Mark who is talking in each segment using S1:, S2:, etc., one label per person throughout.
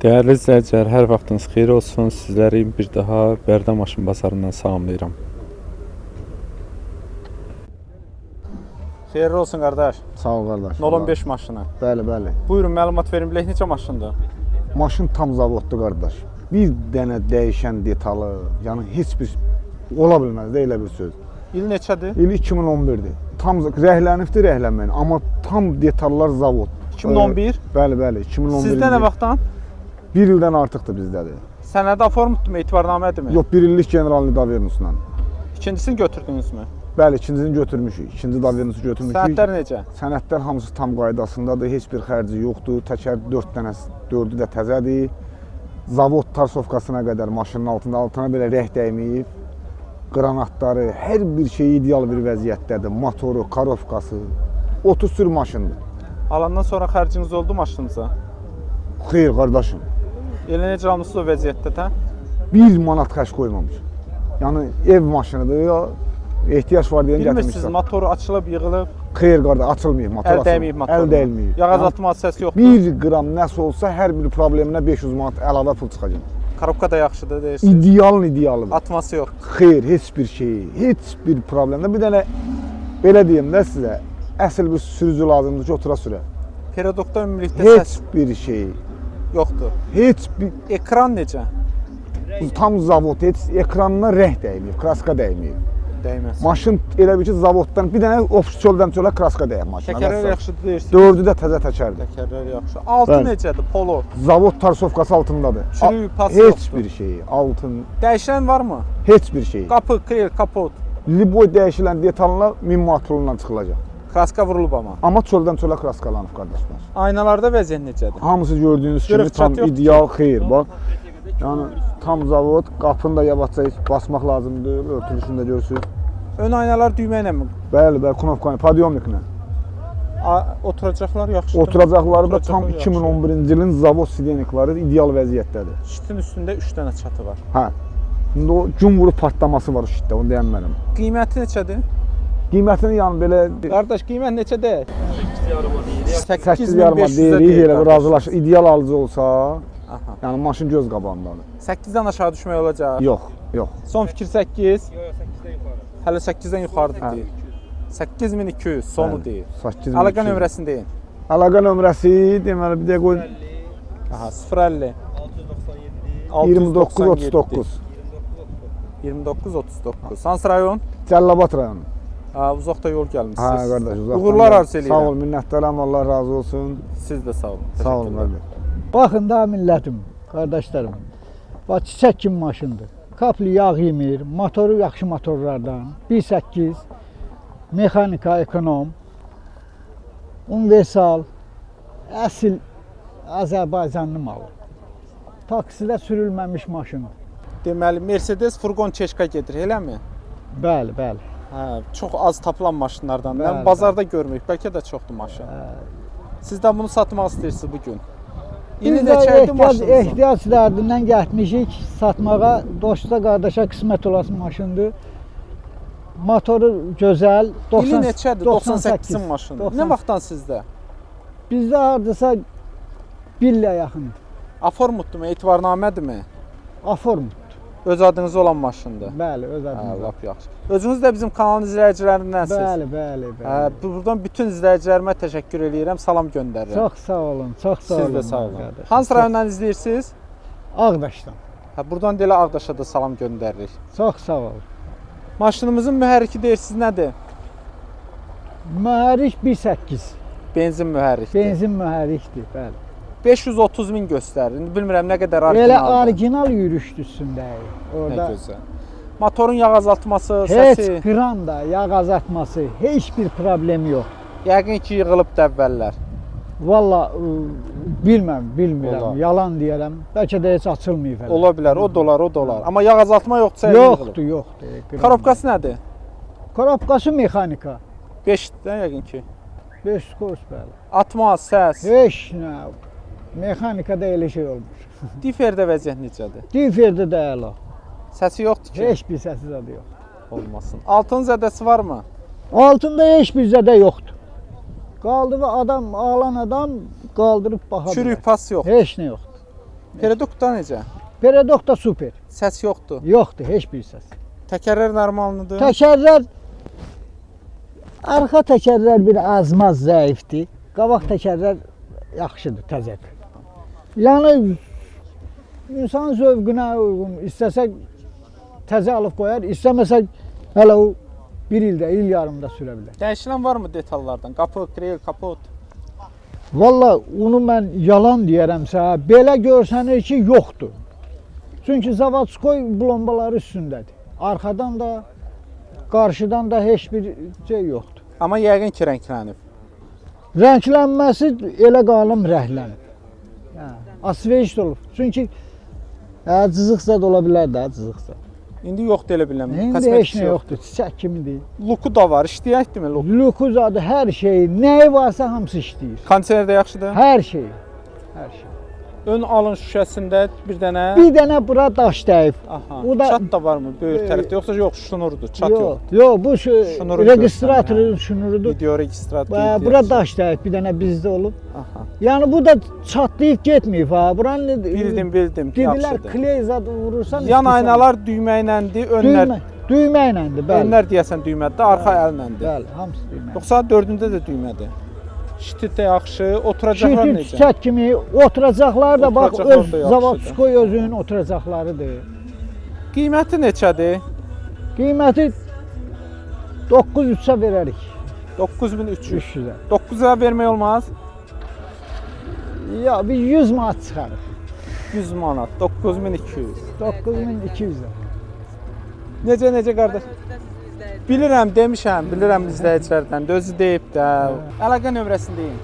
S1: Değerli izləyicilər, hər vaxtınız xeyir olsun. Sizləri bir daha Bərdə Maşın Bazarından salamlayıram. Xeyirli olsun qardaş.
S2: Sağ ol qardaş.
S1: 015 maşını.
S2: Bəli, bəli.
S1: Buyurun, məlumat verin bilək necə maşındır?
S2: Maşın tam zavoddur qardaş. Bir dənə dəyişən detalı, yəni heç bir ola bilməz də elə bir söz.
S1: İl neçədir?
S2: İl 2011-dir. Tam rəhlənibdir, rəhlənməyin, amma tam detallar zavod.
S1: 2011?
S2: Bəli, bəli, 2011.
S1: Sizdə nə vaxtdan?
S2: Bir ildən artıqdır bizdədir.
S1: Sənədi aformutdurmu, etibarnamədirmi?
S2: Yox, bir illik general nidavernosla.
S1: İkincisini götürdünüzmü?
S2: Bəli, ikincisini götürmüşük. İkinci davernosu götürmüşük.
S1: Sənədlər necə?
S2: Sənədlər hamısı tam qaydasındadır, heç bir xərci yoxdur. Təkər 4 dənə, 4-ü də təzədir. Zavod tarsovkasına qədər maşının altına belə rəh dəyməyib. Qranatları, hər bir şey ideal bir vəziyyətdədir. Motoru, karovkası, 30 sür maşındır.
S1: Alandan sonra xərciniz oldu maşınıza?
S2: Xeyr, qardaşım.
S1: Elə necə almışsınız o vəziyyətdə tə?
S2: 1 manat xərc qoymamış. Yəni ev maşınıdır ya, ehtiyac var deyən gətirmişsən.
S1: Bilmirsiniz, motoru açılıb, yığılıb?
S2: Xeyr, qardaş, açılmayıb motor.
S1: Əl dəyməyib motoruna?
S2: Əl dəyməyib.
S1: Yağ azaltma hadisəsi yoxdur?
S2: 1 qram nəsə olsa hər bir probleminə 500 manat əlavə pul çıxacaq.
S1: Korobka da yaxşıdır deyirsiniz?
S2: İdealıdır.
S1: Atması yoxdur?
S2: Xeyr, heç bir şey, heç bir problemdə. Bir dənə belə deyim də sizə, əsl bir sürücü lazımdır ki, otura sürə.
S1: Periodokda ümumilikdə
S2: Heç
S1: səs
S2: bir şey,
S1: yoxdur.
S2: heç bir,
S1: Ekran necə?
S2: tam zavod, heç ekranına rəh dəyməyib, kraska dəyməyib.
S1: Dəyməz.
S2: Maşın elə bir ki, zavoddan bir dənə çöldən çölə kraska dəyib maşına.
S1: Təkərlər yaxşıdır deyirsiniz?
S2: 4-ü də təzə təkərdir.
S1: Təkərlər yaxşı. Altı
S2: Bəli.
S1: necədir? Polo.
S2: Zavod tarsovkası altındadır.
S1: Çürük, pas
S2: Heç
S1: yoxdur.
S2: bir şey, altın,
S1: Dəyişən varmı?
S2: heç bir şey.
S1: Qapı, kril, kapot.
S2: Liboy dəyişilən detalına 1000 manat pulundan çıxılacaq.
S1: Kraska vurulub amma.
S2: Amma çöldən çölə kraskalanıb qardaşlar.
S1: Aynalarda vəziyyət necədir?
S2: Hamısı gördüyünüz kimi
S1: Qırıq
S2: tam
S1: çat yoxdur.
S2: ideal, xeyr. Bax, yəni tam zavod, qapını da yavaşca basmaq lazımdır, örtülüşünü də görürsünüz.
S1: Ön aynalar düymə ilə mi?
S2: Bəli, bəli, knopkanı, podyomniklə.
S1: Oturacaqlar yaxşıdır.
S2: Oturacaqları da tam
S1: Oturacaqlar
S2: 2011-ci ilin zavod sidenikları ideal vəziyyətdədir.
S1: Şitin üstündə 3 dənə çatı var.
S2: Hə. İndi o gün vurub partlaması var o şitdə, onu deyənmərəm.
S1: Qiyməti neçədir?
S2: Qiymətini yəni belə
S1: Qardaş, qiymət neçədir?
S2: 8 yarıma deyirik, elə bir razılaşır. İdeal alıcı olsa,
S1: Aha.
S2: yəni maşın göz qabağındadır.
S1: 8-dən aşağı düşmək olacaq.
S2: Yox, yox.
S1: Son fikir 8. Hələ 8-dən yuxarıdır
S2: Hə.
S1: deyir. 8200 sonu
S2: Bəli,
S1: deyir.
S2: 8200.
S1: Əlaqə nömrəsini deyin.
S2: Əlaqə nömrəsi deməli bir də qoy
S1: Aha, 050
S2: 2939.
S1: 2939. Hansı rayon?
S2: Cəllabad rayonu.
S1: Ha, uzaqda yol gəlmisiniz.
S2: Hə qardaş, uzaqdan.
S1: Uğurlar arzu edirəm.
S2: Sağ ol, minnətdaram, Allah razı olsun.
S1: Siz də sağ olun.
S2: Sağ olun
S1: Təşəkkürlər.
S2: qardaş.
S3: Baxın da millətim, qardaşlarım. Bax çiçək kimi maşındır. Kaplı yağ yemir, motoru yaxşı motorlardan. 1.8 mexanika, ekonom, universal, əsl Azərbaycanlı malı. Taksidə sürülməmiş maşındır.
S1: Deməli, Mercedes furqon çeşka gedir, eləmi?
S3: Bəli, bəli.
S1: Hə, çox az tapılan maşınlardan.
S3: Bəli,
S1: Mən bazarda görməyib, bəlkə də çoxdur maşın. Siz də bunu satmaq istəyirsiniz bu gün. İli
S3: Biz də
S1: neçəydi maşınınızın?
S3: ehtiyac dərdindən getmişik satmağa, dosta, qardaşa qismət olası maşındır. Motoru gözəl,
S1: İli neçədir? 98-in maşını. Nə vaxtdan sizdə?
S3: Bizdə hardasa 1 ilə yaxındır.
S1: Aformutdurmu, etibarnamədirmi?
S3: Aformut.
S1: Öz adınız olan maşındır.
S3: Bəli, öz
S1: Hə,
S3: adımız.
S1: lap yaxşı. Özünüz də bizim kanalın izləyicilərindənsiz.
S3: Bəli, bəli,
S1: Hə,
S3: bəli.
S1: buradan bütün izləyicilərimə təşəkkür eləyirəm, salam göndərirəm.
S3: Çox sağ olun, çox sağ olun.
S1: Siz də sağ olun.
S3: qardaş.
S1: Hansı rayondan izləyirsiniz?
S3: Ağdaşdan.
S1: Hə, buradan da elə Ağdaşa da salam göndəririk.
S3: Çox sağ olun.
S1: Maşınımızın mühərriki deyirsiz nədir?
S3: Mühərrik 1.8.
S1: Benzin mühərrikdir.
S3: Benzin mühərrikdir, bəli.
S1: 530 min göstərir. İndi bilmirəm nə qədər
S3: Elə
S1: orijinaldır.
S3: orijinal yürüşdür üstündəyi.
S1: Nə
S3: Orada
S1: gözəl. Motorun yağ azaltması,
S3: heç
S1: səsi,
S3: qram da yağ azaltması, heç bir problem yox.
S1: yəqin ki, yığılıbdı əvvəllər.
S3: Valla bilmirəm,
S1: Olar.
S3: yalan deyərəm. Bəlkə də heç açılmayıb hələ.
S1: Ola bilər, o dolar, o dolar. Amma yağ azaltma yoxdursa
S3: Yoxdur, yoxdur. qram
S1: Korobkası nədir?
S3: yox. Korobkası mexanika.
S1: 5-dən yəqin ki.
S3: 5 kurs bəli.
S1: Atma, səs.
S3: Heç nə. Mexanikada elə şey olmur.
S1: Diferdə vəziyyət necədir?
S3: Diferdə də əla.
S1: Səsi yoxdur ki.
S3: Heç bir səsi zadı yox.
S1: Olmasın. Altın zədəsi varmı?
S3: Altında heç bir zədə yoxdur. Qaldı və adam, ağlan adam qaldırıb baxa bilər.
S1: Çürük pas yox.
S3: Heç nə yoxdur.
S1: Peredokda necə?
S3: Peredok da super.
S1: Səs yoxdur.
S3: Yoxdur, heç bir səs.
S1: Təkərlər normaldır.
S3: Təkərlər arxa təkərlər bir azmaz zəifdir. Qabaq təkərlər yaxşıdır, təzədir. Yəni insan zövqünə uyğun, istəsək təzə alıb qoyar, istəməsək hələ o bir ildə, il yarımda sürə bilər.
S1: Dəyişilən varmı detallardan? Qapı, krel, kapot.
S3: Valla onu mən yalan deyərəmsə, belə görsənir ki, yoxdur. Çünki zavodskoy blombaları üstündədir. Arxadan da, qarşıdan da heç bir şey yoxdur.
S1: Amma yəqin ki, rənglənib.
S3: Rənglənməsi elə qalım rəhlənib. Asveç olub. Çünki cızıqsa da ola bilər də, cızıqsa.
S1: İndi yoxdur elə biləm.
S3: İndi heç nə yoxdur, çiçək kimidir.
S1: Luku da var, işləyəkdirmi luku?
S3: Luku zadı hər şey, nəyi varsa hamısı işləyir.
S1: Kondisioner də yaxşıdır?
S3: Hər şey, hər şey.
S1: Ön alın şüşəsində bir dənə...
S3: Bir dənə bura daş dəyib.
S1: Aha,
S3: O da-
S1: çat da varmı böyük tərəfdə? Yoxsa yox, şunurdur, çat yox.
S3: Yox, bu
S1: Şunuru
S3: registratorun
S1: göstərin,
S3: şunurudur.
S1: Video registrator.
S3: Bura daş dəyib, bir dənə bizdə olub.
S1: Aha.
S3: Yəni bu da çatlayıb getməyib ha. Buranı
S1: Bildim,
S3: dedilər
S1: yaxşıdır.
S3: kley zad vurursan.
S1: Yan aynalar düymə iləndir, önlər...
S3: Düymə iləndir, bəli.
S1: Önlər deyəsən düymədir, arxa əlnəndir.
S3: Bəli, hamısı düymə.
S1: Yoxsa dördündə də düymədir. Şitit də yaxşı, oturacaqlar
S3: Şitit
S1: necə?
S3: çiçək kimi oturacaqlar da bax
S1: Oturacaqlar
S3: öz
S1: da yaxşıdır.
S3: zavodskoy özünün oturacaqlarıdır.
S1: Qiyməti neçədir?
S3: Qiyməti 900-ə verərik.
S1: 9300.
S3: 300-ə.
S1: 900-ə vermək olmaz.
S3: Ya bir 100 manat çıxarır.
S1: 100 manat, 9200.
S3: 9200-ə.
S1: Necə qardaş? Bilirəm, demişəm, bilirəm izləyicilərdən. Özü deyib də. Əlaqə nömrəsini deyin.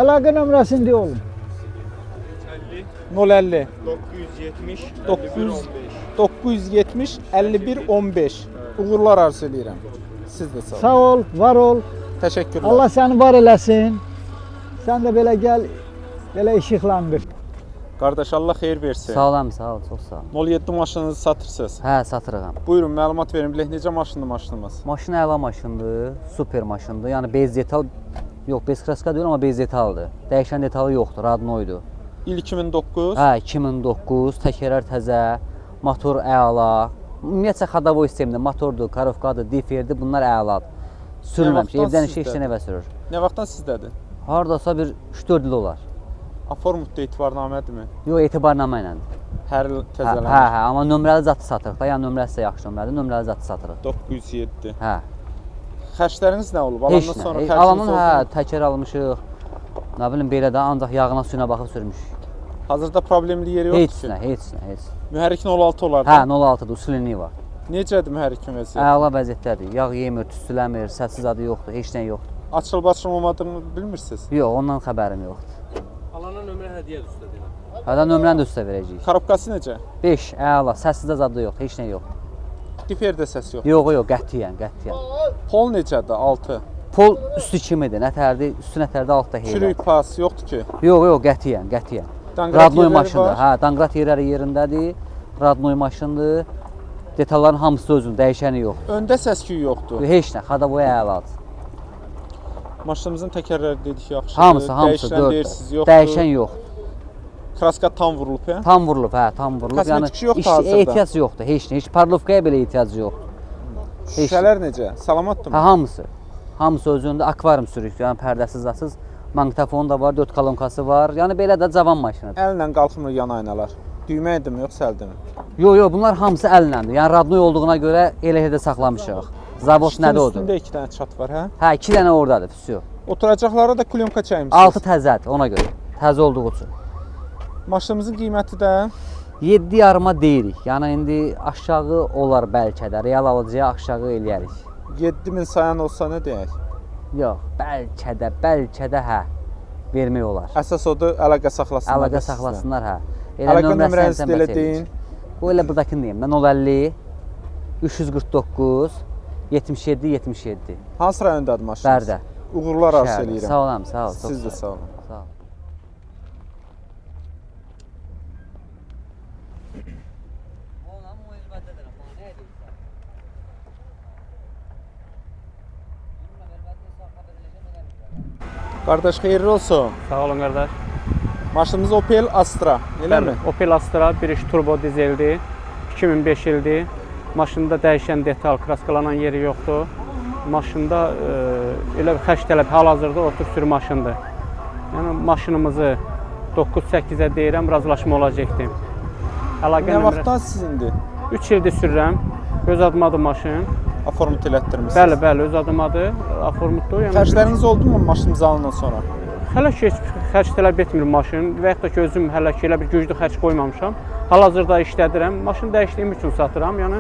S3: Əlaqə nömrəsini deyə olun.
S1: 050
S4: 970
S1: 970 51 15. Uğurlar arzu edirəm. Siz də sağ olun.
S3: Sağ ol, var ol.
S1: Təşəkkürlər.
S3: Allah səni var eləsin. Sən də belə gəl, belə işıqlandır.
S1: Qardaş, Allah xeyir versin.
S5: Sağ olun, sağ ol, çox sağ ol.
S1: 07 maşınınızı satırsınız.
S5: Hə, satırıq.
S1: Buyurun, məlumat verin. Bilək necə maşındır maşınımız?
S5: Maşın əla maşındır, super maşındır. Yəni bez detal yox, bez kraska deyil, amma bez detaldır. Dəyişən detalı yoxdur, radnoydur.
S1: İl 2009.
S5: Hə, 2009, təkərlər təzə, motor əla. Ümumiyyətcə xadavoy sistemində motordur, karovkadır, diferdir, bunlar əladır. Sürülməmiş,
S1: vaxtdan
S5: evdən
S1: sizdə?
S5: işə evə sürür.
S1: Nə vaxtdan sizdədir?
S5: Hardasa bir 3-4 il olar.
S1: Aformutda etibarnamədirmi?
S5: Yox, etibarnamə iləndir.
S1: Hər il
S5: Hə,
S1: təzələnir.
S5: hə, amma nömrəli zatı satırıq da, yəni nömrəsi də yaxşı nömrədir, nömrəli zatı satırıq.
S1: 907.
S5: Hə.
S1: Xərcləriniz nə olub?
S5: Heç
S1: Alandan
S5: nə.
S1: sonra
S5: Alanın
S1: xərciniz
S5: hə,
S1: oldu?
S5: təkər almışıq. Nə bilim belə də ancaq yağına suyuna baxıb sürmüşük.
S1: Hazırda problemli yeri
S5: Heç
S1: yoxdur
S5: nə,
S1: ki.
S5: heç nə, heç.
S1: Mühərrikin 16 olardı.
S5: Hə, 06-dır, usulinliyi var.
S1: Necədir mühərrikin vəziyyəti?
S5: Əla vəziyyətdədir. Yağ yemir, tüstüləmir, səssiz adı yoxdur, heç nə yoxdur.
S1: Açılıb açılmamadığını bilmirsiniz.
S5: Yox, ondan xəbərim yoxdur.
S4: Alana nömrə hədiyyədir üstə deyirəm.
S5: Hətta nömrəni də üstə verəcəyik.
S1: Korobkası necə?
S5: 5, əla, səssiz adı yoxdur, heç nə yoxdur.
S1: Diferdə səs yox.
S5: Yox, yox, qətiyyən, qətiyyən.
S1: Pol necədir? 6.
S5: Pol üstü kimidir, nətərdir, üstü nətərdə altda heylə.
S1: Çürük pas yoxdur ki.
S5: Yox, yox, qətiyyən, qətiyyən.
S1: Danqrat
S5: Radnoy
S1: yerləri
S5: maşındır.
S1: var.
S5: Hə, danqrat yerləri yerindədir. Radnoy maşındır. Detalların hamısı özünün, dəyişəni yoxdur.
S1: Öndə səs-küy yoxdur.
S5: Heç nə, xadavoy əladır.
S1: Maşınımızın təkərləri dedik yaxşıdır.
S5: Hamısı,
S1: Dəyişən deyirsiz yoxdur.
S5: Dəyişən yoxdur.
S1: Kraska tam vurulub ya.
S5: Tam vurulub, hə, tam vurulub.
S1: Kosmetik şey yoxdur
S5: iş-
S1: hazırda?
S5: ehtiyac yoxdur, heç nə. Heç parlovkaya belə ehtiyac yoxdur. Heç nə.
S1: Şüşələr necə? Salamatdırmı?
S5: Hə, hamısı. Hamısı özündə akvarium sürük, yəni pərdəsiz zatsız. Maqnitofonu da var, 4 kolonkası var. Yəni belə də cavan maşınıdır.
S1: Əllə qalxmır yan aynalar. Düymə idimi, yoxsa əldimi?
S5: Yox, yox, bunlar hamısı əllədir. Yəni radnoy olduğuna görə elə də saxlamışıq. Zavod nədə odur?
S1: Üstündə 2 dənə çat var, hə?
S5: Hə, 2 dənə ordadır, füsü.
S1: Oturacaqlara da klyonka çəkmişsiniz.
S5: 6 təzədir ona görə. Təzə olduğu üçün.
S1: Maşınımızın qiyməti də
S5: 7 yarıma deyirik. Yəni indi aşağı olar bəlkə də. Real alıcıya aşağı eləyərik.
S1: 7000 sayan olsa nə deyək?
S5: Yox, bəlkə də hə. Vermək olar.
S1: Əsas odur, əlaqə saxlasınlar.
S5: Əlaqə
S1: da sizlə.
S5: saxlasınlar hə.
S1: Əlaqə
S5: nömrəsini
S1: nömrənizi
S5: sən
S1: də elə
S5: bəs
S1: deyin.
S5: eləyir. Bu elə burdakını deyim. Mən 050 349 77 77.
S1: Hansı rayondadır maşınınız?
S5: Bərdə.
S1: Uğurlar arzu
S5: Şəhərdə.
S1: eləyirəm.
S5: Sağ olun, sağ ol. çox
S1: Siz də
S5: sağ
S1: sağ
S5: ol.
S1: olun.
S5: Sağ ol.
S1: Qardaş xeyirli olsun.
S4: Sağ olun qardaş.
S1: Maşınımız Opel Astra, eləmi?
S6: Opel Astra 1.3 turbo dizeldir. 2005 ildir. Maşında dəyişən detal, kraskalanan yeri yoxdur. Maşında elə bir xərc tələb hal-hazırda otur sürü maşındır. Yəni maşınımızı 9-8-ə deyirəm, razılaşma olacaqdır. Əlaqə
S1: Nə
S6: nömrə
S1: vaxtdan sizindir?
S6: 3 ildir sürürəm. Öz adımadır maşın.
S1: Aformut elətdirmisiniz.
S6: Bəli, öz adımadır. Aformutdur. Yəni
S1: Xərcləriniz oldu mu maşınımızı alandan sonra?
S6: hələ ki heç xərc tələb etmir maşın və yaxud da ki özüm hələ ki elə bir güclü xərc qoymamışam. Hal-hazırda işlədirəm. Maşın dəyişdiyim üçün satıram. Yəni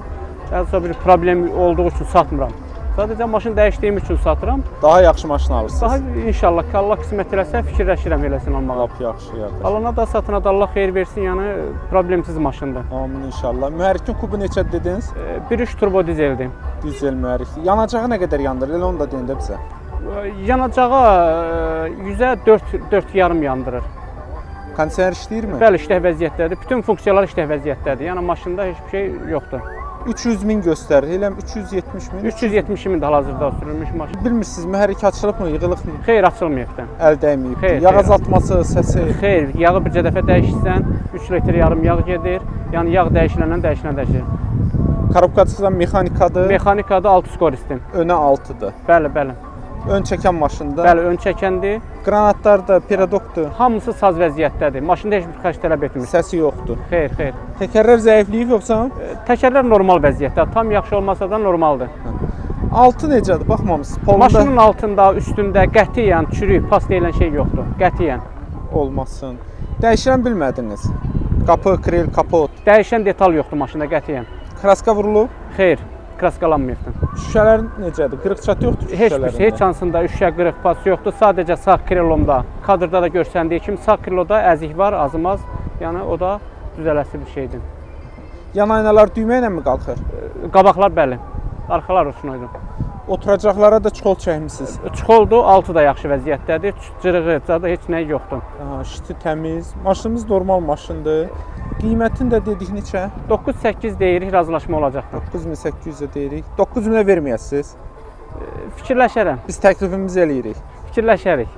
S6: hələ bir problem olduğu üçün satmıram. Sadəcə maşın dəyişdiyim üçün satıram.
S1: Daha yaxşı maşın alırsınız.
S6: Daha inşallah ki Allah qismət eləsə fikirləşirəm eləsin almağa.
S1: Lap yaxşı yaqdır.
S6: Alana da satına da Allah xeyir versin. Yəni problemsiz maşındır.
S1: Amin inşallah. Mühərrikin kubu neçə dediniz?
S6: 1.3 turbo dizeldir.
S1: Dizel mühərrik. Yanacağı nə qədər yandırır? Elə onu da deyin də bizə.
S6: Yanacağa 100-ə 4,5 yandırır.
S1: Kondisioner işləyirmi?
S6: Bəli, işlək vəziyyətdədir. Bütün funksiyalar işlək vəziyyətdədir. Yəni maşında heç bir şey yoxdur.
S1: 300 min göstərir. Elə 370 min.
S6: 370 min də hal-hazırda sürülmüş maşın.
S1: Bilmirsiniz mühərrik açılıbmı, yığılıbmı?
S6: Xeyr, açılmayıbdı.
S1: Əl dəyməyib.
S6: Xeyr,
S1: Yağ
S6: xeyr.
S1: azaltması, səsi.
S6: Xeyr, yağı bircə dəfə dəyişsən 3 litr yarım yağ gedir. Yəni yağ dəyişilənlə dəyişir.
S1: Korobkasından mexanikadır.
S6: Mexanikada 6 skoristim.
S1: Önə 6-dır.
S6: Bəli.
S1: Ön çəkən maşında.
S6: Bəli, ön çəkəndir.
S1: Qranatlar da peradokdur.
S6: Hamısı saz vəziyyətdədir. Maşında heç bir xərc tələb etmir.
S1: Səsi yoxdur.
S6: Xeyr.
S1: Təkərlər zəifliyib yoxsa?
S6: Təkərlər normal vəziyyətdə. Tam yaxşı olmasa da normaldır.
S1: Altı necədir? Baxmamısınız. Polunda
S6: Maşının altında, üstündə qətiyyən çürük, pas deyilən şey yoxdur. Qətiyyən.
S1: olmasın. Dəyişən bilmədiniz. Qapı, krel, kapot.
S6: Dəyişən detal yoxdur maşında qətiyyən.
S1: Kraska vurulub.
S6: Xeyr, kraskalanmayıbdır.
S1: Şüşələr necədir? Qırıq çat yoxdur
S6: Heç
S1: şüşələrində.
S6: bir heç hansında şüşə qırıq pas yoxdur. Sadəcə sağ krelomda, kadrda da görsəndiyi kimi sağ kreloda əzik var, azımaz. Yəni o da düzələsi bir şeydir.
S1: Yan aynalar düymə ilə mi qalxır?
S6: Qabaqlar bəli. Arxalar uçunuydu.
S1: Oturacaqlara da çol çəkmisiniz.
S6: Çuxoldur, altı da yaxşı vəziyyətdədir. Cırığı, zadı heç nə yoxdur.
S1: Şiti təmiz. Maşınımız normal maşındır. Qiymətini də dedik neçə?
S6: 9-8 deyirik, razılaşma olacaqdır.
S1: 9800-ə deyirik. 9000-ə verməyəsiniz.
S6: Fikirləşərəm,
S1: Biz təklifimizi eləyirik.
S6: fikirləşərik.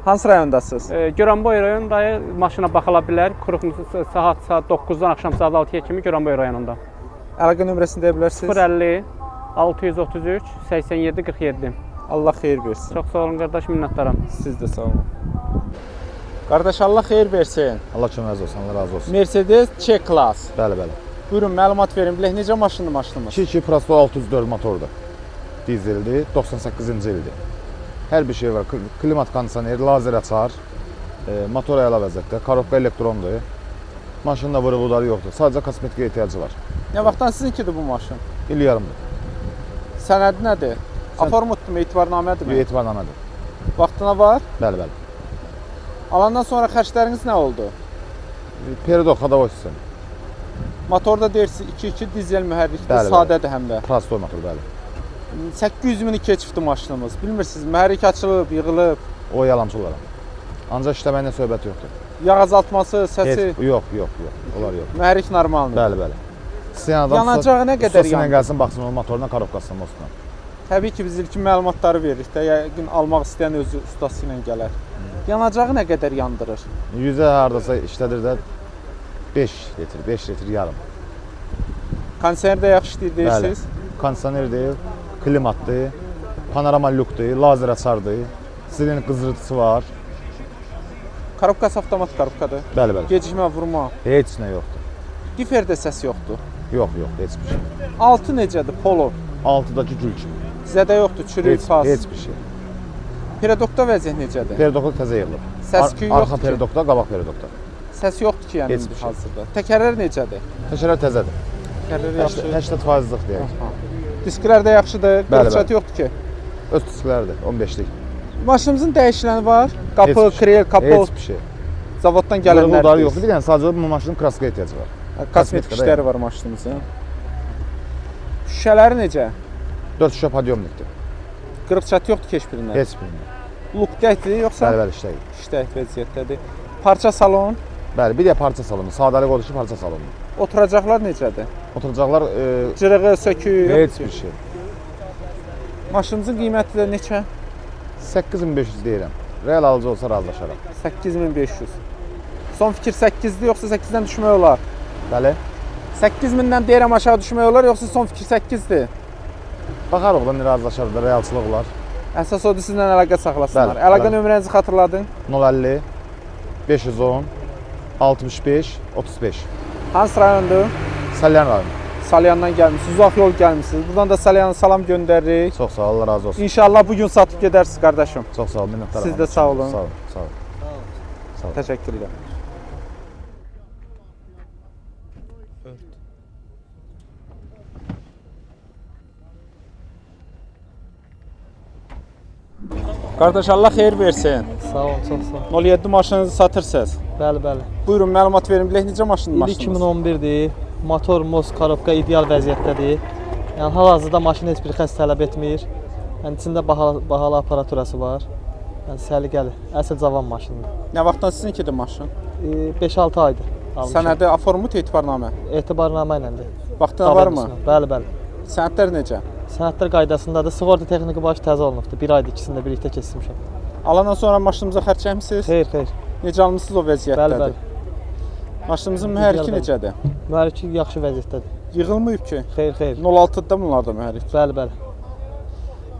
S1: Hansı rayondasınız?
S6: Goranboy rayonunda maşına baxıla bilər. Kuruqmusu saat 9-dan axşam saat 6-ya kimi Goranboy rayonunda.
S1: Əlaqə nömrəsini deyə bilərsiniz?
S6: 050 633 87 47.
S1: Allah xeyir versin.
S6: Çox sağ olun qardaş, minnətdaram.
S1: Siz də sağ olun. Qardaş Allah xeyir versin.
S2: Allah köməyiniz olsun, Allah razı olsun.
S1: Mercedes C-Class.
S2: Bəli.
S1: Buyurun məlumat verin. Bilək necə maşındır maşınımız?
S2: 2 Prasto 604 motordur. Dizeldir, 98-ci ildir. Hər bir şey var. Klimat kondisioner, lazer açar, motor əla vəziyyətdə, korobka elektrondur. Maşında vırıqları yoxdur. Sadəcə kosmetikə ehtiyacı var.
S1: Nə vaxtdan sizinkidir bu maşın?
S2: İl yarımdır.
S1: Sənədi nədir? Aformutdurmu, etibarnamədirmi?
S2: Etibarnamədir.
S1: Vaxtına var.
S2: Bəli.
S1: Alandan sonra xərcləriniz nə oldu?
S2: Peridot xadavoy sistemi.
S1: Motorda deyirsiniz 2.2 dizel mühərrikdir,
S2: Bəli.
S1: sadədir həm də.
S2: Prasto motor, bəli.
S1: 800 mini keçibdi maşınımız. Bilmirsiniz, mühərrik açılıb, yığılıb,
S2: O yalançı olaram. Ancaq işləməklə söhbət yoxdur.
S1: yağ azaltması, səsi,
S2: Yox. Onlar yox.
S1: mühərrik normaldır.
S2: Bəli. İstəyən adam
S1: Yanacağı nə qədər
S2: ustasıyla
S1: yandı?
S2: gəlsin, baxsın onun motoruna, korobkasına, olsun.
S1: Təbii ki, biz ilkin məlumatları veririk də, yəqin almaq istəyən özü ustası ilə gələr. Yanacağı nə qədər yandırır?
S2: 100-ə hardasa işlədir də 5 litr yarım.
S1: Kondisioner də yaxşı işləyir deyirsiniz.
S2: Kondisionerdir, klimatdır, panorama lükdür, lazer açardır, silen qızırtısı var.
S1: Korobkası avtomat korobkadır.
S2: Bəli.
S1: Gecikmə, vurma.
S2: Heç nə yoxdur.
S1: Diferdə səs yoxdur.
S2: Yox, heç bir şey.
S1: Altı necədir? Polo.
S2: Altıdakı gül kimi.
S1: Zədə yoxdur, çürük, pas.
S2: Heç bir şey.
S1: Peradokda vəziyyət necədir?
S2: Peridokda təzə yığılıb.
S1: Səs-küy
S2: Arxa
S1: yoxdur ki.
S2: peridokda, qabaq peridokda.
S1: Səs yoxdur ki, yəni
S2: Heç bir şey.
S1: hazırda. Təkərlər necədir?
S2: Təkərlər təzədir.
S1: Təkərlər yaxşı.
S2: 80%-lıq deyək.
S1: Disklər də yaxşıdır,
S2: Bəli.
S1: qırçat yoxdur ki.
S2: Öz diskləridir, 15'lik.
S1: Maşınımızın dəyişiləni var. Qapı,
S2: Heç bir şey.
S1: krel, kapot,
S2: Heç bir şey.
S1: zavoddan
S2: Qırıqları
S1: gələnlər.
S2: yoxdur. Bir dənə sadəcə bu maşının kraska ehtiyacı var.
S1: Kosmetik
S2: Kosmetika da
S1: işləri var maşınımızın. Şüşələri necə?
S2: 4 şüşə podyomnikdir.
S1: Qırıqçat yoxdur ki heç birində.
S2: Heç birində.
S1: Lukdəkdir yoxsa?
S2: Bəli, işləyir.
S1: İştək vəziyyətdədir. Parça salon,
S2: Bəli, bir də parça salonu, sadəlik odur ki, parça salonu.
S1: oturacaqlar necədir?
S2: Oturacaqlar
S1: Cırığı, söküyü
S2: heç
S1: yoxdur
S2: bir
S1: ki.
S2: şey.
S1: Maşınımızın qiyməti də neçə?
S2: 8500 deyirəm. Real alıcı olsa razılaşaram.
S1: 8500. Son fikir 8-dir yoxsa 8-dən düşmək olar?
S2: Bəli.
S1: 8000-dən deyirəm aşağı düşmək olar yoxsa son fikir 8-dir?
S2: Baxarıq da razılaşar da realçılıq olar.
S1: Əsas odur sizlə əlaqə saxlasınlar.
S2: Bəli,
S1: Əlaqə
S2: bəli.
S1: nömrənizi xatırladın?
S2: 050 510 65 35.
S1: Hansı rayondur?
S2: Salyan rayonu.
S1: Salyandan gəlmisiniz, uzaq yol gəlmisiniz. Buradan da Salyana salam göndəririk.
S2: Çox sağ ol, Allah razı olsun.
S1: İnşallah bu gün satıb gedərsiniz qardaşım.
S2: Çox sağ ol, minnətdaram.
S1: Siz də sağ olun.
S2: Sağ olun, sağ olun. Sağ olun.
S1: Təşəkkürlər. Qardaş Allah xeyir versin.
S7: Sağ olun, çox sağ olun.
S1: 07 maşınınızı satırsınız.
S7: Bəli, bəli.
S1: Buyurun məlumat verin. Bilək necə maşındır
S7: İl
S1: maşınınız?
S7: 2011-dir. Motor, moz, korobka ideal vəziyyətdədir. Yəni hal-hazırda maşın heç bir xəst tələb etmir. Yəni içində bahalı aparaturası var. Yəni səliqəli, əsl cavan maşındır.
S1: Nə vaxtdan sizinkidir maşın?
S7: 5-6 aydır almışam.
S1: Sənədi aformut etibarnamə.
S7: Etibarnamə iləndir.
S1: Vaxtına varmı?
S7: Bəli, bəli.
S1: Sənədlər necə?
S7: Sənədlər qaydasındadır. Sığorta texniki baş təzə olunubdur. 1 aydır ikisini də birlikdə keçirmişəm.
S1: Alandan sonra maşınımıza xərc çəkmisiniz?
S7: Xeyr, xeyr.
S1: Necə almısınız o vəziyyətdədir?
S7: Bəli, bəli.
S1: Maşınımızın mühərriki
S7: İdeal
S1: necədir?
S7: Mühərriki yaxşı vəziyyətdədir.
S1: Yığılmayıb ki?
S7: Xeyr, xeyr.
S1: 06-da bunlarda mühərrik.
S7: Bəli, bəli.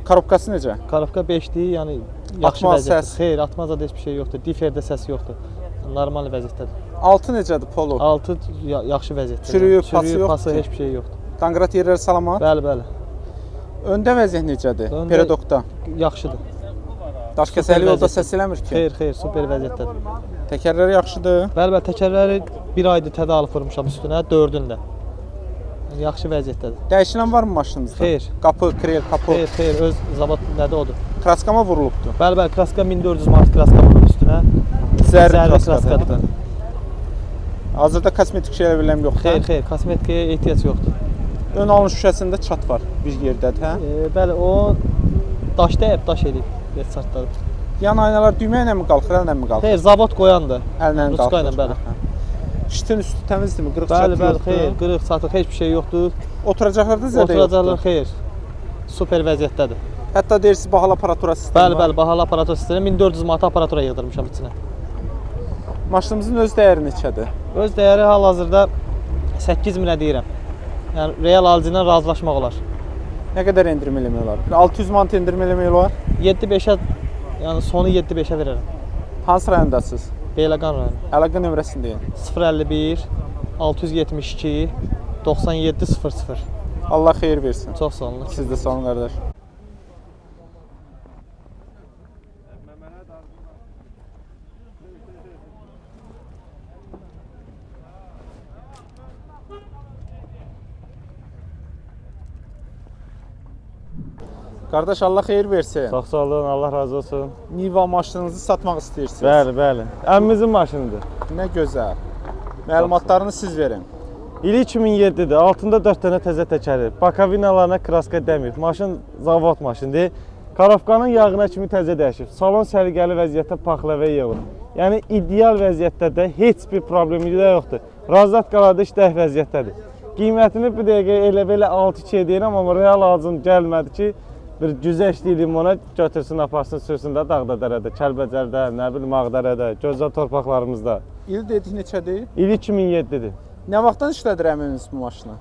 S1: Korobkası necə?
S7: Korobka 5-dir, yəni yaxşı
S1: Atmaz
S7: vəziyyətdə.
S1: səs.
S7: Xeyr, atmazda da heç bir şey yoxdur. Diferdə səs yoxdur. Normal vəziyyətdədir.
S1: 6 necədir polo?
S7: 6 yaxşı vəziyyətdə.
S1: Çürüyüb, pası yoxdur
S7: pası
S1: ki?
S7: heç bir şey yoxdur.
S1: Danqrat yerləri salamat?
S7: Bəli, bəli.
S1: Öndə vəziyyət necədir?
S7: Öndə-
S1: Peredokda.
S7: Yaxşıdır.
S1: Daş kəsəli yolda səs eləmir ki?
S7: Xeyr, xeyr, super vəziyyətdədir.
S1: Təkərlər yaxşıdır.
S7: Bəli, bəli, təkərləri 1 aydır tədarük vurmuşam üstünə, 4-ün də. Yəni yaxşı vəziyyətdədir.
S1: Dəyişilən varmı maşınınızda?
S7: Xeyr.
S1: Qapı, krel, kapı.
S7: Xeyr, xeyr, öz zavod nədir odur.
S1: Kraskama vurulubdur.
S7: Bəli, bəli, kraska 1400 manat kraska var üstünə.
S1: Zərli
S7: kraskadır.
S1: kraskadır. Hazırda kosmetik şeylər biləm yoxdur.
S7: Xeyr, xeyr, kosmetikaya ehtiyac yoxdur.
S1: Ön alın şüşəsində çat var bir yerdədir, hə?
S7: Bəli, o daş dəyib, daş eləyib. Çatladı.
S1: Yan aynalar düymə ilə mi qalxır, əllə mi qalxır?
S7: Xeyr, zavod qoyandır.
S1: Əllə
S7: Ruska
S1: qalxır.
S7: ilə, bəli.
S1: Şitin üstü təmizdirmi? Qırıq
S7: Bəli,
S1: çatı
S7: bəli,
S1: yoxdur.
S7: xeyr, qırıq, çatıq, heç bir şey yoxdur.
S1: Oturacaqlarda zədə
S7: Oturacaqlar
S1: yoxdur.
S7: xeyr. Super vəziyyətdədir.
S1: Hətta deyirsiniz bahalı aparatura sistemi
S7: Bəli,
S1: var.
S7: bəli, bahalı aparatur sistemi 1400 manat aparatura yığdırmışam içinə.
S1: Maşınımızın öz dəyəri neçədir?
S7: Öz dəyəri hal-hazırda 8000-ə deyirəm. Yəni real alıcı ilə razılaşmaq olar.
S1: Nə qədər endirim eləmək olar? 600 manat endirim eləmək olar.
S7: 7-5-ə, yəni sonu 7-5-ə verərəm.
S1: Hansı rayondasınız?
S7: Beyləqan rayonu.
S1: Əlaqə nömrəsini deyin.
S7: 051 672 9700.
S1: Allah xeyir versin.
S7: Çox sağ olun.
S1: Siz də sağ olun qardaş. Qardaş Allah xeyir versin.
S8: Çox sağ olun, Allah razı olsun.
S1: Niva maşınınızı satmaq istəyirsiniz.
S8: Bəli, bəli. Əmimizin maşınıdır.
S1: Nə gözəl. Məlumatlarını siz verin.
S8: İli 2007-dir. Altında 4 dənə təzə təkəri. Bakavinalarına kraska dəmir. Maşın zavod maşındır. Korobkanın yağına kimi təzə dəyişib. Salon səliqəli vəziyyətdə paxlavə yığılıb. Yəni ideal vəziyyətdə də heç bir problemi də yoxdur. Razatqalarda işlək vəziyyətdədir. Qiymətini bir dəqiqə elə belə 6-2 deyirəm, amma real alıcım gəlmədi ki, bir güzəşliyim ona götürsün, aparsın, sürsün də dağda dərədə, Kəlbəcərdə, nə bilim Ağdərədə, gözəl torpaqlarımızda.
S1: İl dedik neçədir?
S8: İli 2007-dir.
S1: Nə vaxtdan işlədir əminiz bu maşını?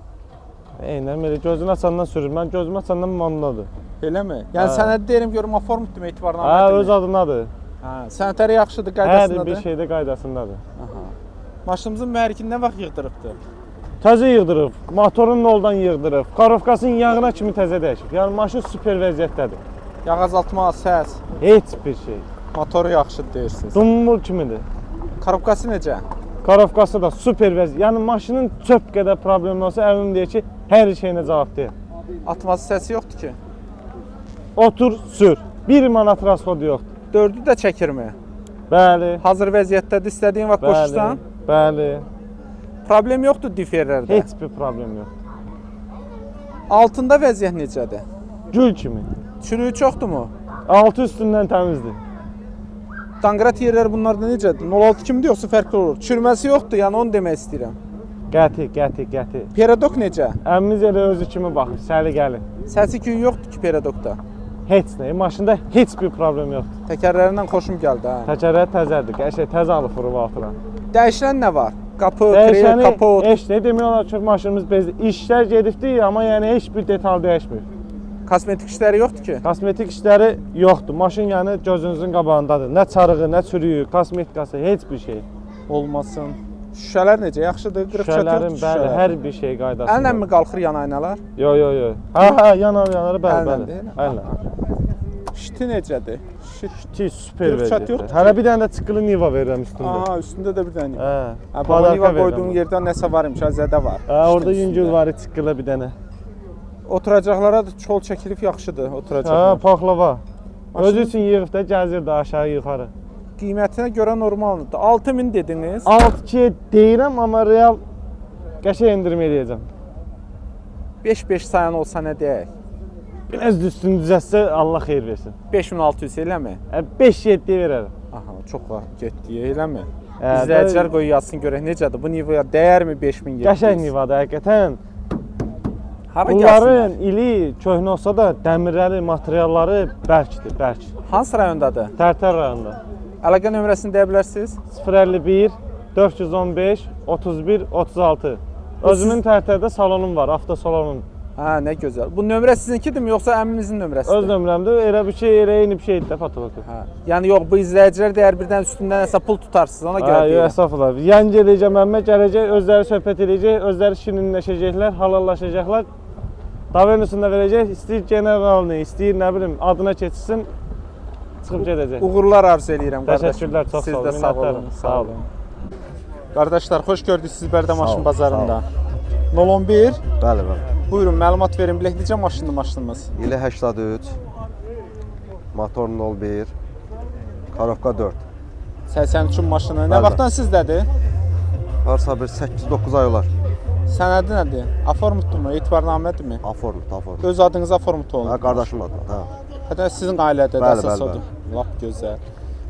S8: Eynəm elə gözünü açandan sürür. Mən gözümü açandan mandadır.
S1: Eləmi? Yəni sənəd deyirəm görüm aformutdum etibarnamə.
S8: Hə, öz adındadır.
S1: Hə, sənədləri yaxşıdır,
S8: Hər
S1: qaydasındadır.
S8: bir şeydə qaydasındadır.
S1: Aha. Maşınımızın mühərrikini nə vaxt yığdırıbdı?
S8: Təzə yığdırıb, motorun noldan yığdırıb, korobkasının yağına kimi təzə dəyişib. Yəni maşın super vəziyyətdədir.
S1: Yağ azaltma, səs,
S8: Heç bir şey.
S1: motoru yaxşıdır deyirsiniz.
S8: Dumbul kimidir.
S1: Korobkası necə?
S8: Korobkası da super vəziyyət. Yəni maşının çöp qədər problemi olsa əmim deyir ki, hər şeyinə cavab deyir.
S1: Atması səsi yoxdur ki.
S8: Otur, sür. 1 manat rasxodu yoxdur.
S1: Dördü də çəkirmi?
S8: Bəli.
S1: Hazır vəziyyətdədir, istədiyin vaxt
S8: Bəli.
S1: qoşursan.
S8: Bəli.
S1: Problem yoxdur diferlərdə.
S8: Heç bir problem yoxdur.
S1: Altında vəziyyət necədir?
S8: Gül kimi.
S1: Çürüyü çoxdurmu?
S8: Altı üstündən təmizdir.
S1: Danqrat yerləri bunlarda necədir? 06 kimdir yoxsa fərqli olur? Çürüməsi yoxdur, yəni onu demək istəyirəm.
S8: Qəti.
S1: Peredok necə?
S8: Əmimiz elə özü kimi baxır, səliqəli.
S1: Səsi küyü yoxdur ki peredokda.
S8: Heç nə, maşında heç bir problem yoxdur.
S1: Təkərlərindən xoşum gəldi ha.
S8: Təkərlər təzədir, qəşəng təzə alıb vurub altıran.
S1: Dəyişən nə var? Qapı, krel,
S8: Dəyişəni
S1: kapot.
S8: heç nə demək olar ki, maşınımız bezdir. İşlər gedibdi, amma yəni heç bir detal dəyişmir.
S1: Kosmetik işləri yoxdur ki?
S8: Kosmetik işləri yoxdur. Maşın yəni gözünüzün qabağındadır. Nə çarığı, nə çürüyü, kosmetikası, heç bir şey.
S1: Olmasın. Şüşələr necə? Yaxşıdır? Qırıq
S8: Şüşələrin bəli, hər bir şey qaydasında.
S1: Əllə mi qalxır yan aynalar?
S8: Yo, yo, yo. Ha, yanar, bəli,
S1: Əllə
S8: bəli.
S1: deyil?
S8: Əllə.
S1: Şiti necədir? Şit.
S8: Ki super
S1: Qırıq çat
S8: vəziyyətdə.
S1: yoxdur
S8: Hələ bir dənə də çıxılı Niva verirəm üstündə.
S1: Aha, üstündə də bir dənə.
S8: Hə.
S1: Baba Niva qoyduğun yerdə nəsə var imiş, zədə var.
S8: Hə, orada yüngül var, çıxılı bir dənə.
S1: Oturacaqlara da çol çəkilib yaxşıdır
S8: Hə,
S1: oturacaqlar.
S8: paxlava.
S1: Maşın-
S8: Özü üçün yığıb da gəzir də aşağı yuxarı.
S1: Qiymətinə görə normaldır. 6000 dediniz.
S8: 6-2 deyirəm, amma real qəşəng endirim eləyəcəm.
S1: 5-5 sayan olsa nə deyək?
S8: Biraz üstünü düzəltsə Allah xeyir versin.
S1: 5600 eləmi?
S8: 5-7 verərəm.
S1: Aha, çox var getdi, eləmi?
S8: Hə,
S1: İzləyicilər qoy yazsın görək necədir? Bu Nivaya dəyərmi 5700?
S8: Qəşəng Nivadır həqiqətən.
S1: Hara
S8: Bunların
S1: gəlsinlər?
S8: ili köhnə olsa da dəmirləri, materialları bərkdir, bərk.
S1: Hansı rayondadır?
S8: Tərtər rayonunda.
S1: Əlaqə nömrəsini deyə bilərsiniz?
S8: 051 415 31 36. Özümün Tərtərdə salonum var, avtosalonum.
S1: Hə, nə gözəl. Bu nömrə sizinkidirmi yoxsa əmimizin nömrəsidir?
S8: Öz nömrəmdir. Elə bir şey, elə eyni bir şeydir də fotoqraf.
S1: Hə. Yəni yox, bu izləyicilər deyər birdən üstündən nəsə pul tutarsınız, ona görə
S8: Hə,
S1: deyirəm.
S8: əsəflər. Yan gələcək, Məmməd gələcək, özləri söhbət edəcək, özləri şirinləşəcəklər, halallaşacaqlar. Davenosunda verəcək, istəyir generalını, istəyir nə bilim adına keçsin, çıxıb gedəcək.
S1: Uğurlar arzu eləyirəm qardaşım.
S8: Təşəkkürlər, çox
S1: Siz
S8: sağ olun.
S1: də sağ olun. Sağ olun. Qardaşlar, xoş gördük sizi Bərdə maşın bazarında. 011.
S9: Bəli, bəli.
S1: Buyurun, məlumat verin. Bilək necə maşınımız?
S9: İli 83, motor 01, Karovka 4.
S1: 83 maşını. Nə
S9: Bəli.
S1: vaxtdan sizdədir?
S9: Varsa bir 8-9 ay olar.
S1: Sənədi nədir? Aformutdurmu? Etibarnamədirmi?
S9: Aformut, aformut.
S1: Öz adınıza aformut olun.
S9: Ha, qardaşım adı, hə.
S1: Hətta sizin ailədə də
S9: Bəli,
S1: əsas
S9: bəli,
S1: odur. Lap gözəl.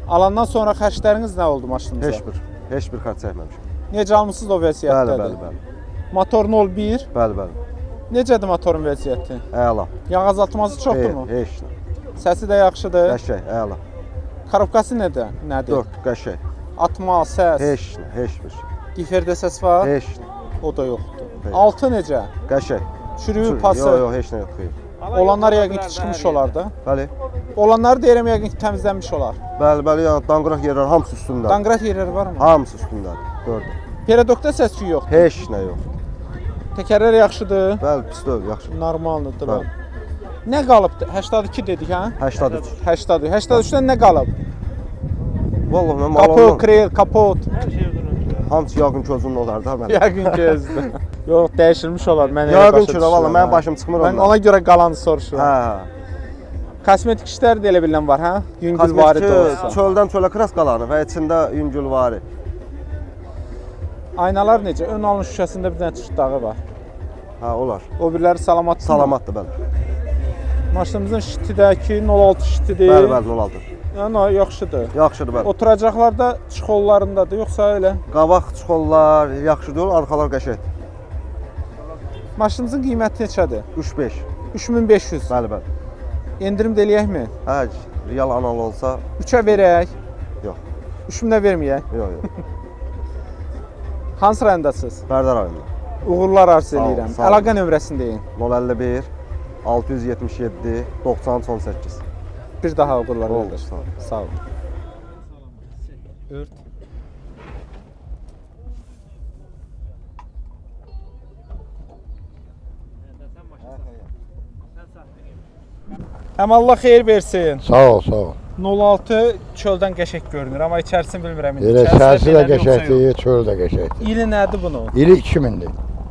S1: Alandan sonra xərcləriniz nə oldu maşınınıza?
S9: Heç bir xərc çəkməmişəm.
S1: Necə almısınız o vəziyyətdədir?
S9: Bəli, bəli, bəli.
S1: Motor 01.
S9: Bəli, bəli.
S1: Necədir motorun vəziyyəti?
S9: Əla.
S1: Yağ azaltması çoxdurmu?
S9: Heç nə.
S1: Səsi də yaxşıdır.
S9: Qəşəng, əla.
S1: Korobkası nədir?
S9: 4, qəşəng.
S1: Atma, səs.
S9: Heç nə, heç bir şey.
S1: Diferdə səs var?
S9: Heç nə.
S1: O da yoxdur.
S9: Heç.
S1: 6 necə?
S9: Qəşəng.
S1: Çürüyü, pası.
S9: Yox, heç nə yox. Xeyr.
S1: Olanlar yəqin ki çıxmış olar da.
S9: Bəli.
S1: Olanları deyirəm yəqin ki təmizlənmiş olar.
S9: Bəli, bəli, ya danqıraq yerlər hamısı üstündə.
S1: Danqrat yerləri varmı?
S9: Hamısı üstündədir. Gördüm.
S1: Peredokda səs-küy yoxdur.
S9: Heç nə yox.
S1: Təkərlər yaxşıdır.
S9: Bəli, pis deyil, yaxşı.
S1: Normaldır.
S9: Bəli.
S1: Nə qalıbdı? 82 dedik hə?
S9: 83.
S1: 80. 83-dən nə qalıb?
S9: Vallahi mən
S1: Kapı,
S9: malondan
S1: krel, kapot.
S9: hamısı yağın közünün olar da mən.
S1: Yəqin ki özdə. Yox, dəyişilmiş olar. Mən elə
S9: Yağın
S1: başa
S9: ki, vallahi
S1: düşürəm,
S9: mənim
S1: hə.
S9: başım çıxmır
S1: Mən
S9: ondan.
S1: ona görə qalanı soruşuram.
S9: Hə.
S1: Kosmetik işlər də elə bilən var, hə? Yüngül vari də olsa.
S9: Çöldən çölə kraskaları və içində yüngül vari.
S1: Aynalar necə? Ön alın şüşəsində bir dənə çıxış dağı var.
S9: Hə, olar.
S1: O birləri salamat.
S9: Salamatdır, bəli.
S1: Maşınımızın şitidəki 06 şitidir.
S9: Bəli, bəli, 06.
S1: Yəni yaxşıdır.
S9: Yaxşıdır, bəli.
S1: Oturacaqlarda çıxollarındadır, yoxsa elə?
S9: Qabaq çıxollar yaxşı deyil, arxalar qəşəng.
S1: Maşınımızın qiyməti neçədir?
S9: 3-5.
S1: 3500.
S9: Bəli, bəli.
S1: Endirim də eləyəkmi?
S9: Hə, real anal olsa
S1: 3-ə verək.
S9: yox.
S1: 3000-də verməyək.
S9: Yox, yox.
S1: Hansı rayondasınız?
S9: Bərdər rayonunda.
S1: Uğurlar arzu
S9: Sağ olun,
S1: eləyirəm.
S9: sağ olun.
S1: Əlaqə nömrəsini deyin.
S9: 051 677 9318.
S1: Bir daha uğurlar
S9: Oldu,
S1: qardaş.
S9: sağ olun.
S1: Sağ olun. Ört. Həm Allah xeyir versin.
S10: Sağ ol, sağ ol.
S1: 06 çöldən qəşəng görünür, amma içərisini bilmirəm.
S10: Elə içərisi də qəşəkdir, çöl də qəşəkdir.
S1: İli nədir bunun?
S10: İli 2000-dir.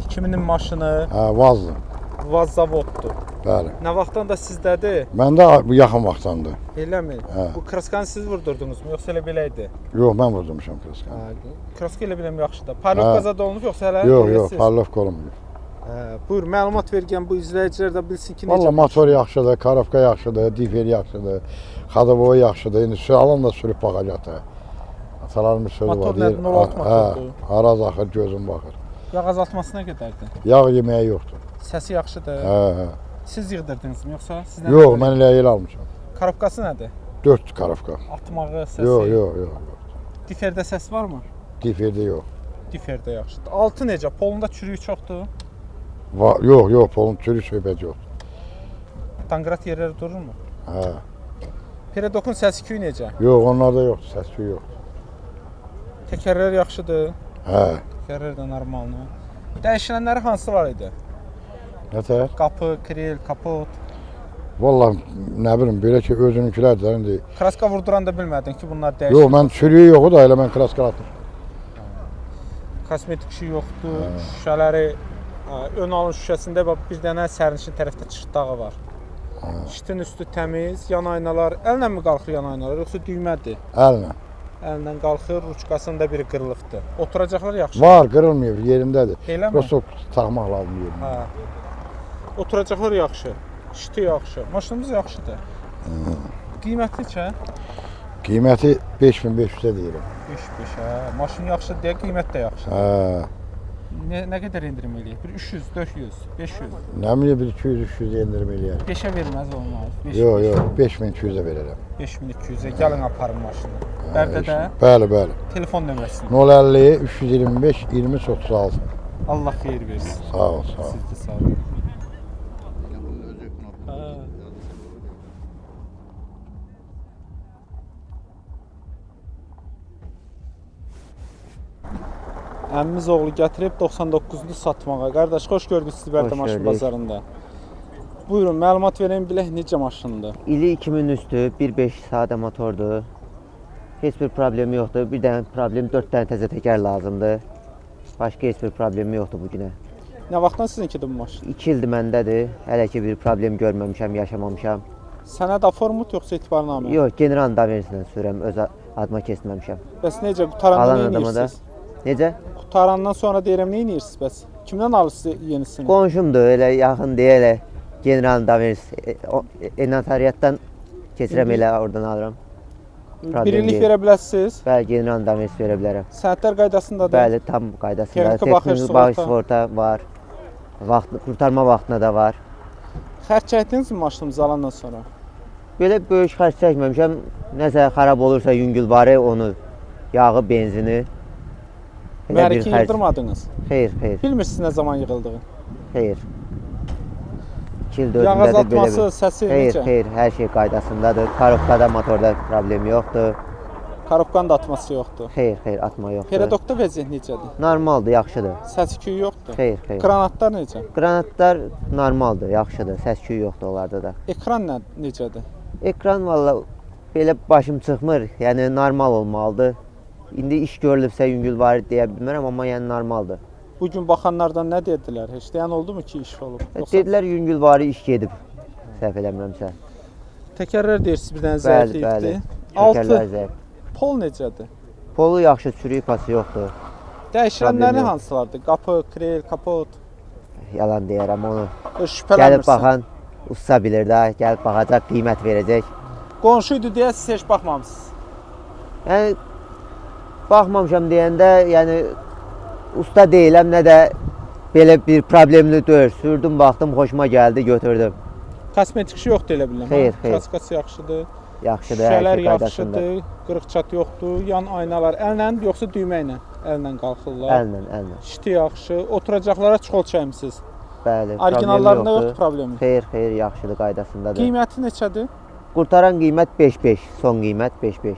S1: 2000-in maşını,
S10: Hə, vazdır.
S1: Vaz zavoddur.
S10: Bəli.
S1: Nə vaxtdan da sizdədir?
S10: Məndə bu yaxın vaxtdandır.
S1: Eləmi?
S10: Hə.
S1: Bu kraskanı siz vurdurdunuzmu, yoxsa elə belə idi?
S10: Yox, mən vurdurmuşam kraskanı.
S1: Hə, kraska elə biləm yaxşıdır. Parlovka da olunub yoxsa hələ?
S10: Yox, yox,
S1: eləsiz?
S10: parlovka olmuyor.
S1: Hə, buyur, məlumat vergən bu izləyicilər də bilsin ki,
S10: Valla motor yaxşıdır, karovka yaxşıdır, difer yaxşıdır, xadavoy yaxşıdır. İndi süralım da sürüb baxacaq da. Atalarımız sözü
S1: Motor
S10: var.
S1: nədir? 06 motordur.
S10: Araz axır, gözüm baxır.
S1: Yağ azaltması nə qədərdir?
S10: Yağ yeməyi yoxdur.
S1: Səsi yaxşıdır.
S10: Hə.
S1: Siz yığdırdınızmı yoxsa sizdən?
S10: Yox, mən elə el almışam.
S1: Korobkası nədir?
S10: 4 karovka.
S1: Atmağı, səsi.
S10: Yox, yox, yox.
S1: Diferdə səs varmı?
S10: Diferdə yox.
S1: Diferdə yaxşıdır. Altı necə? Polunda çürüyü çoxdur.
S10: Yox, polun çürük söhbət yox.
S1: Tanqrat yerləri dururmu?
S10: Hə.
S1: Peredokun səs-küyü necə?
S10: Yox, onlarda yoxdur, səs-küy yoxdur.
S1: Təkərlər yaxşıdır.
S10: Hə.
S1: Təkərlər də normaldır. Dəyişilənləri hansı var idi?
S10: Nətər?
S1: Qapı, kril, kapot.
S10: Vallahi nə bilim, belə ki özününkülərdir də indi.
S1: Kraska vurduranda bilmədin ki, bunlar dəyişir.
S10: Yox, mən çürüyü yoxu da elə mən kraska atmışam.
S1: Kosmetik şey yoxdur. Şüşələri ön alın şüşəsində bir dənə sərnişin tərəfdə çıxdağı var. Şitin üstü təmiz, yan aynalar. Əllə mi qalxır yan aynalar, yoxsa düymədir?
S10: Əllə.
S1: Əllə qalxır, ruçkasında biri qırılıbdır. Oturacaqlar yaxşı.
S10: Var, qırılmıyor, yerindədir.
S1: Eləmi?
S10: Prosto taxmaq lazım yerində.
S1: Hə. Oturacaqlar yaxşı, şiti yaxşı. Maşınımız yaxşıdır. Qiyməti neçə?
S10: Qiyməti 5500-ə deyirəm.
S1: 5-5, hə. Maşın yaxşıdır deyə qiymət də yaxşıdır.
S10: Hə.
S1: Nə qədər endirim eləyir? Bir 300, 400, 500.
S10: Nə bilim, bir 200-300 endirim eləyər.
S1: 5-ə verməz olmaz.
S10: Yox, 5200-ə verərəm.
S1: 5200-ə gəlin aparın maşını. Bərdədə?
S10: Bəli, bəli.
S1: Telefon nömrəsini.
S10: 050 325 20 36.
S1: Allah xeyir versin.
S10: Sağ ol, sağ ol.
S1: Siz də sağ olun. Əmmimiz oğlu gətirib 99-nu satmağa. Qardaş, xoş gördük sizi Bərdə maşın bazarında. Buyurun, məlumat vereyim bilək necə maşındır?
S11: İli 2000 üstü, 1.5 sadə motordur. Heç bir problemi yoxdur. Bir dənə problem, 4 dənə təzə təkər lazımdır. Başqa heç bir problemi yoxdur bu günə.
S1: Nə vaxtdan sizinkidir bu maşın?
S11: 2 ildir məndədir. Hələ ki bir problem görməmişəm, yaşamamışam.
S1: Sənəd aformut yoxsa etibarnamə?
S11: Yox, general daverisindən sürəm, öz adıma keçməmişəm.
S1: Bəs necə, qutarandan nə edirsiniz?
S11: Necə?
S1: Qutarandan sonra deyirəm, nə edirsiniz bəs? Kimdən alırsınız yenisini?
S11: Qonşumdur, elə yaxın deyə elə general daveris. Notariatdan keçirəm, elə oradan alıram.
S1: Bir illik verə bilərsiniz?
S11: Bəli, general daveris verə bilərəm.
S1: Sənədlər qaydasındadır?
S11: Bəli, tam qaydasında.
S1: Texniki
S11: bağış sığorta var. Qurtarma vaxtında da var.
S1: Xərc çəkdinizmi maşınımızı alandan sonra?
S11: Belə böyük xərc çəkməmişəm. Nəsə xarab olursa yüngülvarı onu, yağı, benzini.
S1: Məhərriki yığdırmadınız?
S11: Xeyr, xeyr.
S1: Bilmirsiniz nə zaman yığıldığı?
S11: Xeyr. 2 il 4
S1: yağ azaltması, səsi
S11: xeyr,
S1: necə?
S11: Xeyr, hər şey qaydasındadır. Karobkada, motorda problem yoxdur.
S1: Karobkanın da atması yoxdur?
S11: Xeyr, xeyr, atma yoxdur.
S1: Peredokda vəziyyət necədir?
S11: Normaldır, yaxşıdır.
S1: Səs-küyü yoxdur?
S11: Xeyr, xeyr.
S1: Qranatlar necə?
S11: Qranatlar normaldır, yaxşıdır. Səs-küyü yoxdur onlarda da.
S1: Ekran necədir?
S11: Ekran valla belə başım çıxmır, yəni normal olmalıdır. İndi iş görülübsə yüngülvarı deyə bilmərəm, amma yəni normaldır.
S1: Bugün baxanlardan nə dedilər? Heç deyən oldu mu ki, iş olub?
S11: Dedilər yüngülvarı iş gedib, səhv eləmirəmsə.
S1: Təkərlər deyirsiniz bir dənə
S11: Bəli,
S1: zəiflikdir.
S11: bəli. Təkərlər zəif.
S1: Pol necədir?
S11: Polu yaxşı, çürük pası yoxdur.
S1: Dəyişilənləri hansılardır? Qapı, krel, kapot?
S11: Yalan deyərəm onu.
S1: Şübhələnmirsən.
S11: Gəlib baxan usta bilir də, gəlib baxacaq, qiymət verəcək.
S1: Qonşuydu deyə siz heç baxmamısınız?
S11: Yəni, baxmamışam deyəndə, yəni usta deyiləm, nə də belə bir problemli deyil. Sürdüm, baxdım, xoşuma gəldi, götürdüm.
S1: Kosmetik şey yoxdur elə biləm.
S11: Xeyr, xeyr.
S1: Kraskası yaxşıdır.
S11: Yaxşıdır, hər
S1: Şüşələr
S11: şey qaydasındır.
S1: yaxşıdır, qırıq-çat yoxdur, yan aynalar əllə yoxsa düymə ilə? Əllə qalxırlar.
S11: Əllə, əllə.
S1: Şiti yaxşı, oturacaqlara çuxol çəkmisiniz.
S11: Bəli,
S1: orijinallarında yoxdur problemi.
S11: Xeyr, xeyr, yaxşıdır, qaydasındadır.
S1: Qiyməti neçədir?
S11: Qurtaran qiymət 5-5, son qiymət 5-5.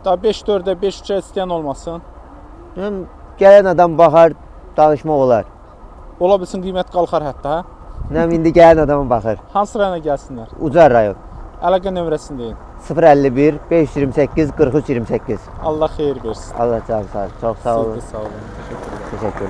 S1: Da 5-4-ə, 5-3-ə istəyən olmasın.
S11: Gələn adam baxar, danışmaq olar.
S1: Ola bilsin qiymət qalxar hətta, hə?
S11: Nə indi gələn adama baxır.
S1: Hansı rayona gəlsinlər?
S11: Ucar rayon.
S1: Əlaqə nömrəsini deyin.
S11: 051 528 43 28.
S1: Allah xeyir versin.
S11: Allah canı sağ olun. Çox sağ olun.
S1: Siz də sağ olun. Təşəkkürlər.
S11: Teşekkür